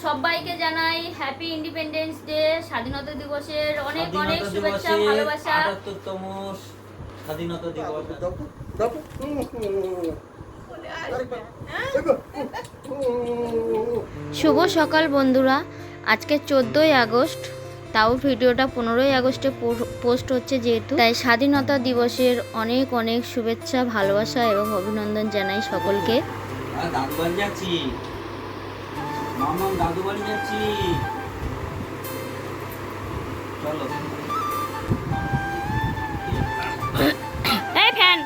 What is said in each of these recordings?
সবাইকে জানাই happy independence day, স্বাধীনতা দিবসের অনেক অনেক শুভেচ্ছা ভালোবাসা। ৭৮তম স্বাধীনতা দিবস। শুভ সকাল বন্ধুরা, আজকে 14ই আগস্ট, তাও ভিডিওটা 15ই আগস্টে পোস্ট হচ্ছে যেহেতু, তাই স্বাধীনতা দিবসের অনেক অনেক শুভেচ্ছা ভালোবাসা এবং অভিনন্দন জানাই সকলকে। দাদু বাড়ি যাচ্ছি, মামাম দাদু বাড়ি যাচ্ছি, চলো। এই ফ্যান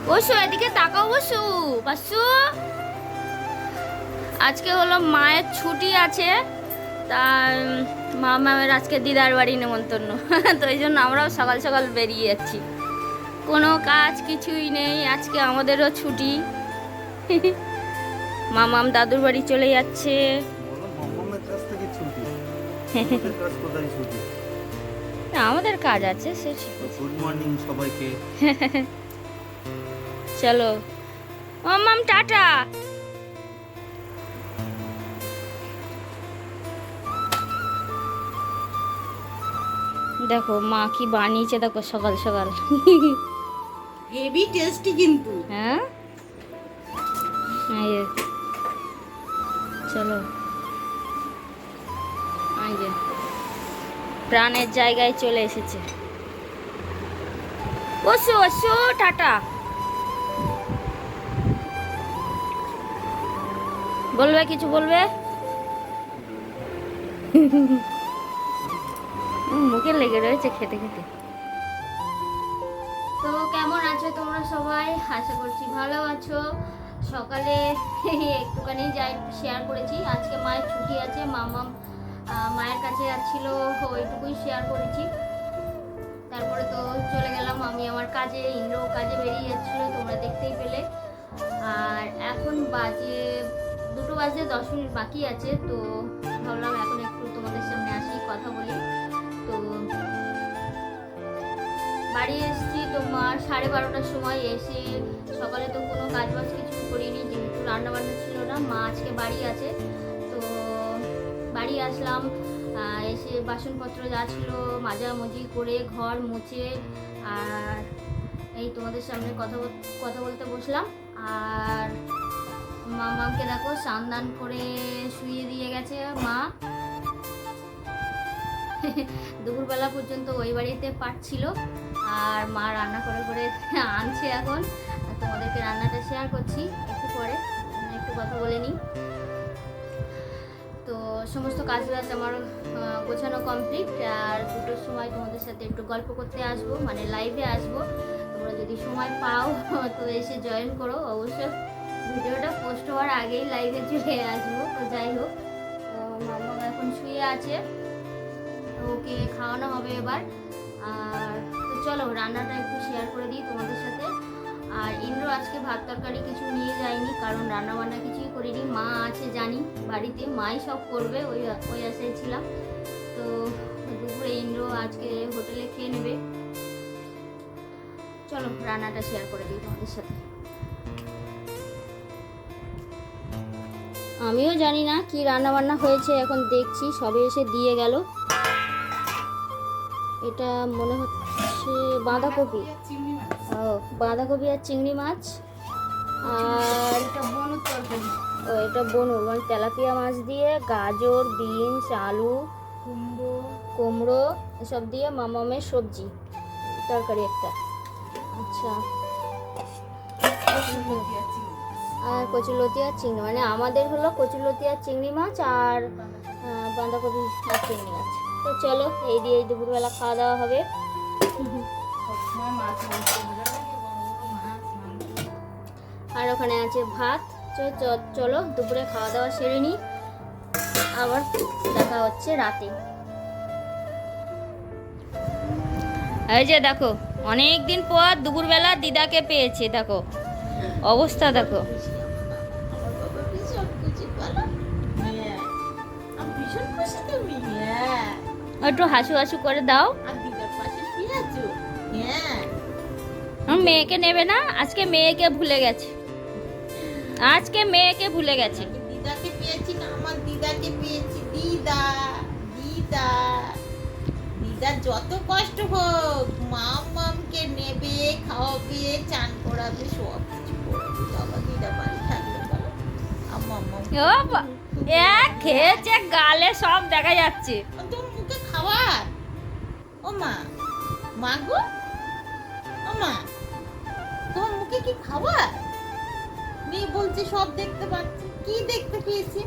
বসু, এদিকে তাকাও বসু। বাসু, আজকে হলো মায়ের ছুটি আছে, তার মামামের আজকে দিদার বাড়ি নেমন্তন্ন। তো এই জন্য আমরাও সকাল সকাল বেরিয়ে যাচ্ছি, কোনো কাজ কিছুই নেই, আজকে আমাদেরও ছুটি। মামাম দাদুর বাড়ি চলে যাচ্ছে। আমাদের কাজ আছে, সে গুড মর্নিং সবাইকে। চলো মামাম, টাটা। দেখো মা কি বানিয়েছে, দেখো সকাল সকাল। হেভি টেস্টি কিন্তু। হ্যাঁ, এই যে, চলো এই যে প্রাণের জায়গায় চলে এসেছে। বসো বসো, টাটা। বলবে কিছু বলবে? মুখে লেগে রয়েছে খেতে খেতে। তো কেমন আছো তোমরা সবাই? আশা করছি ভালো আছো। সকালে একটুখানি যাই শেয়ার করেছি, আজকে মায়ের ছুটি আছে, মামা মায়ের কাছে যাচ্ছিল, ওইটুকুই শেয়ার করেছি। তারপরে তো চলে গেলাম আমি আমার কাজে, ইন্দ্র কাজে বেরিয়ে যাচ্ছিলো, তোমরা দেখতেই পেলে। আর এখন বাজে 2টো বাজে 10 মিনিট বাকি আছে, তো ভাবলাম এখন একটু তোমাদের সামনে আসি, কথা বলি। তো বাড়ি এসেছি তোমার 12:30টার সময়। এসে সকালে তো কোনো কাজ বাজ কিছু করিনি, যেহেতু রান্না বান্না ছিল না, মা আজকে বাড়ি আছে। তো বাড়ি আসলাম, এসে বাসনপত্র যা ছিল মাজামুজি করে ঘর মুছে, আর এই তোমাদের সামনে কথা বলতে বসলাম। আর মামাকে দেখো স্নান করে শুইয়ে দিয়ে গেছে মা। দুপুরবেলা পর্যন্ত ওই বাড়িতে পাঠছিল, আর মা রান্না করে করে আনছে এখন। তোমাদেরকে রান্নাটা শেয়ার করছি একটু পরে, একটু কথা বলে নিই। তো সমস্ত কাজ বাজ আমার গোছানো কমপ্লিট, আর 2টোর সময় তোমাদের সাথে একটু গল্প করতে আসবো, মানে লাইভে আসবো। তোমরা যদি সময় পাও তো এসে জয়েন করো, অবশ্য ভিডিওটা পোস্ট হওয়ার আগেই লাইভে চলে আসবো। তো যাই হোক, মামা এখন শুয়ে আছে, ওকে খাওয়ানো হবে এবার। আর তো চলো রান্নাটা একটু শেয়ার করে দিই তোমাদের সাথে। আর ইন্দ্র আজকে ভাত তরকারি কিছু নিয়ে যায়নি, কারণ রান্না বান্না কিছুই করিনি, মা আছে জানি বাড়িতে, মাই সব করবে, ওই আশায় ছিলাম। তো দুপুরে ইন্দ্র আজকে হোটেলে খেয়ে নেবে। চলো রান্নাটা শেয়ার করে দিই তোমাদের সাথে। আমিও জানি না কি রান্না বান্না হয়েছে, এখন দেখছি, সবে এসে দিয়ে গেল। এটা মনে হচ্ছে বাঁধাকপি, বাঁধাকপি আর চিংড়ি মাছ। আর এটা বনুর মানে তেলাপিয়া মাছ দিয়ে, গাজর, বিনস, আলু, কুমড়ো এসব দিয়ে মামামের সবজি তরকারি একটা। আচ্ছা, আর কচুলতি আর চিংড়ি, মানে আমাদের হলো কচুলতি আর চিংড়ি মাছ, আর বাঁধাকপি আর চিংড়ি মাছ। তো চলো এই দিয়ে দুপুরবেলা খাওয়া দাওয়া হবে। আর ওখানে আছে ভাত। চলো দুপুরে খাওয়া দাওয়া সেরে নিই, আবার দেখা হচ্ছে রাতে। এই যে দেখো, অনেক দিন পর দুপুরবেলা দিদাকে পেয়েছে, দেখো অবস্থা দেখো। একটু হাসু হাসু করে দাও। আর দিদার পাশে শুয়ে আছো? হ্যাঁ। আমার মেয়েকে নেবে না, আজকে মেয়েকে ভুলে গেছে, আজকে মেয়েকে ভুলে গেছে। আমি দিদাকে পেয়েছি না, আমার দিদাকে পেয়েছি। দিদা, দিদা, দিদার যত কষ্ট হোক মামকে নেবে, খাওয়াবে, চান করাবে, সব কিছু করাবে। বাবা দিদা বাড়ি থাকলে বলো আম্মা ও বা- খেয়েছে, গালে সব দেখা যাচ্ছে। তোর মুখে খাবার। ও মা, মা গো, ও মা, তোমার মুখে কি খাবার? মেয়ে বলছে সব দেখতে পাচ্ছি। কি দেখতে পেয়েছে?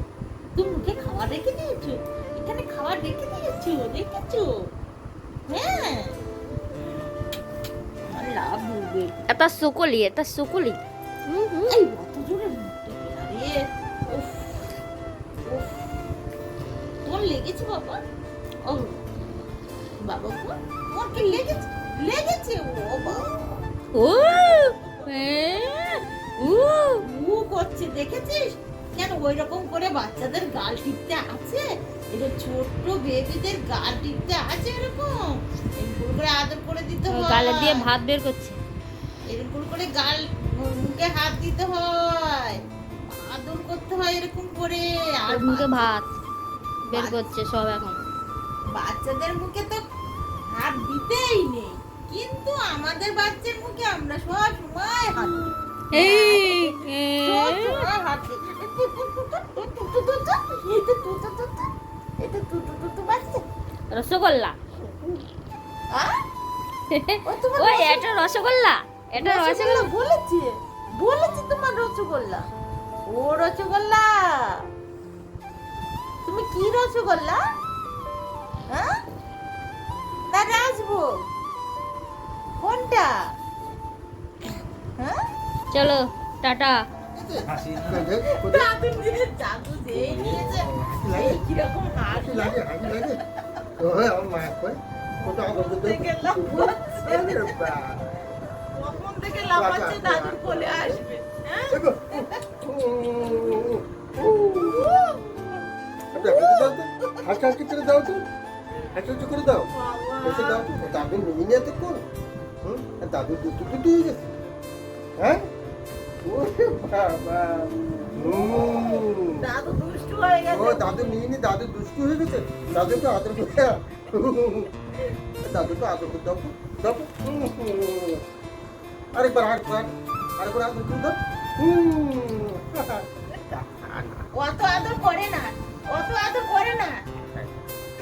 তুমি মুখে খাবার রেখে দিয়েছো? এখানে খাবার রেখে দিয়েছো? দেখেছো? হ্যাঁ, আমার লাভ হবে। এটা সুকুলি, এটা সুকুলি। এই অত জোরে মুখটা কেন রে? উফ, উফ। তোমার লেগেছে বাবা? ও বাবা গো, তোমার কি লেগেছে? লেগেছে? ও বাবা, ও হ্যাঁ, উ উ করছে, দেখেছিস? কেন ওই রকম করে বাচ্চাদের গাল টিপতে আছে? এটা ছোট্ট বেবিদের গাল টিপতে আছে এরকম? এরকম করে আদর করে দিতে হয়। গালে দিয়ে ভাত বের করছে। এরকম করে গাল, মুখে হাত দিতে হয়, আদর করতে হয় এরকম করে। আর ওর মুখে ভাত বের করছে সব এখন। বাচ্চাদের মুখে তো হাত দিতেই নেই, কিন্তু আমাদের বাচ্চার মুখে আমরা সব সময় হাত দিই। এই সব সময় হাত দিই। এটা টুটু বাচ্চা। রসগোল্লা, আহ? ওই তোমার ওই এটা রসগোল্লা, এটা রসগোল্লা। বলেছে, বলেছে তোমার রসগোল্লা। ও রসগোল্লা, তুমি কি রসগোল্লা? হ্যাঁ না রাজভোগ? কোনটা? হ্যাঁ চলো টাটা। হাসি দাদু নিয়ে, দাদু যেই নিয়েছে এই কিরকম হাসি লাগে হাসি লাগে ওই আমার মা কই কত আদর করতে থেকে লাফাচ্ছে। কখন থেকে লাফাচ্ছে দাদুর কোলে আসবে? হ্যাঁ? হাসি হাসি করে দাও তো, হাসি হাসি করে দাও, বাবা। এসে দাও তো। দাদু নিয়ে নিয়ে তো কোন দাদু দুটো দুটো হয়ে গেছে। হ্যাঁ ওরে বাবা, দাদু দুষ্টু হয়ে ও গেছে। দাদু নিয়ে নি, দাদু দুষ্টু হয়ে গেছে। দাদুকে আদর করতে, দাদুকে আদর করতে দাও, দাও। আরেকবার আরেকবার আরেকবার আদর করে দাও। অত আদর করে না, অত আদর করে না।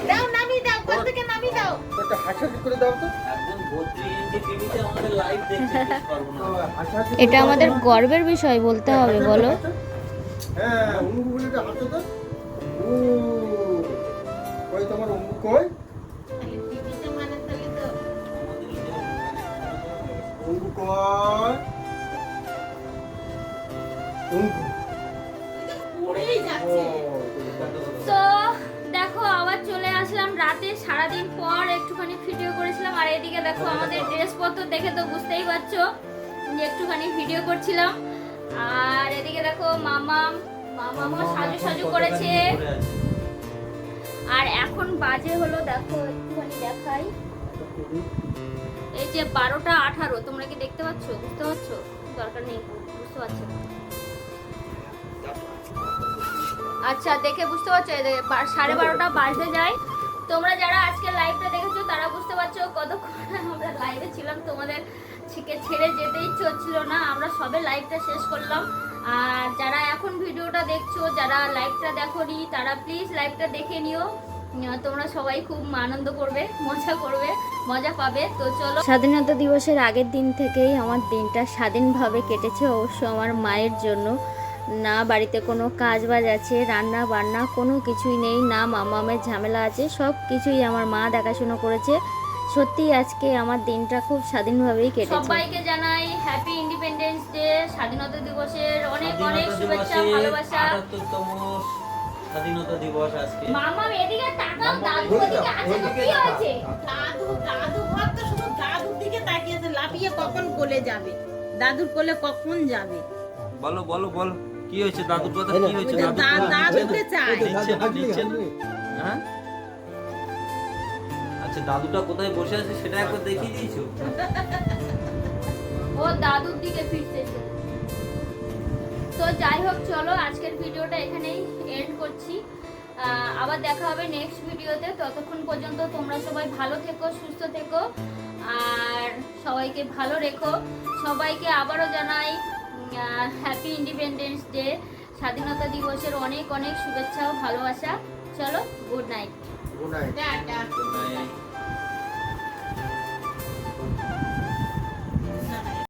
দাও, নামিয়ে দাও, কোথা থেকে নামিয়ে দাও। একটা হাসাহাসি করে দাও তো। একদম 32 ইঞ্চি টিভিতে আমাদের লাইভ দেখছে, মিস করবো না। হাসাহাসি করে এটা দাও। আমাদের গর্বের বিষয় বলতে হবে, বলো। হ্যাঁ অঙ্গু বলে এটা হাতে দাও। ও কই তোমার অঙ্গু কই? টিভিতে মানে তাহলে তো অঙ্গু কই? অঙ্গু পড়েই ও যাচ্ছে। তো দেখো আবার চলে আসলাম রাতে, সারাদিন পর একটুখানি ভিডিও করেছিলাম। আর এদিকে দেখো আমাদের ড্রেসপত্র দেখে তো বুঝতেই পারছো যে একটুখানি ভিডিও করছিলাম। আর এদিকে দেখো মামামও সাজু সাজু করেছে। আর এখন বাজে হলো দেখো একটুখানি দেখাই, এই যে 12টা 18। তোমরা কি দেখতে পাচ্ছ, বুঝতে পারছো? দরকার নেই, বুঝতে পারছো? আচ্ছা দেখে বুঝতে পারছো, 12:30 বাজতে যায়। তোমরা যারা আজকে লাইভটা দেখেছো তারা বুঝতে পারছো কতক্ষণ আমরা লাইভে ছিলাম। তোমাদের ছেড়ে যেতে ইচ্ছে হচ্ছিল না, আমরা সবে লাইভটা শেষ করলাম। আর যারা এখন ভিডিওটা দেখছো, যারা লাইভটা দেখোনি, তারা প্লিজ লাইভটা দেখে নিও। তোমরা সবাই খুব আনন্দ করবে, মজা করবে, মজা পাবে। তো চলো, স্বাধীনতা দিবসের আগের দিন থেকেই আমার দিনটা স্বাধীনভাবে কেটেছে, অবশ্য আমার মায়ের জন্য। না বাড়িতে কোনো কাজ বাজ আছে, রান্না বান্না কোনো কিছুই নেই, না মামামের ঝামেলা আছে, সব কিছুই আমার মা দেখাশোনা করেছে। সত্যি আজকে আমার দিনটা খুব স্বাধীনভাবেই কেটেছে। সবাইকে জানাই হ্যাপি ইন্ডিপেন্ডেন্স ডে, স্বাধীনতা দিবসের অনেক অনেক শুভেচ্ছা, ভালোবাসা। 78তম স্বাধীনতা দিবস আজকে। মামাম এদিকে তাকাও, দাদু ওদিকে আছে, তো কি হয়েছে? দাদু ঘর তো শুধু দাদুর দিকে তাকিয়েছে, লাফিয়ে কখন কোলে যাবে, দাদুর কোলে কখন যাবে। বলো বলো বলো, কি হয়েছে দাদুর কথা, কি হয়েছে দাদুর কথা? দাদুকে চাই। নিচ্ছে না, নিচ্ছে না। হ্যাঁ আচ্ছা দাদুটা কোথায় বসে আছে সেটা একবার দেখিয়ে দিয়েছো? ও দাদুর দিকে ফিরছে সে। তো যাই হোক, চলো আজকের ভিডিওটা এখানেই এন্ড করছি। আবার দেখা হবে নেক্সট ভিডিওতে। ততক্ষণ পর্যন্ত তোমরা সবাই ভালো থেকো, সুস্থ থেকো, আর সবাইকে ভালো রেখো। সবাইকে আবারও জানাই হ্যাপি ইন্ডিপেন্ডেন্স ডে, স্বাধীনতা দিবসের অনেক অনেক শুভেচ্ছা ও ভালোবাসা। চলো, good night. Good night. Tata. Good night.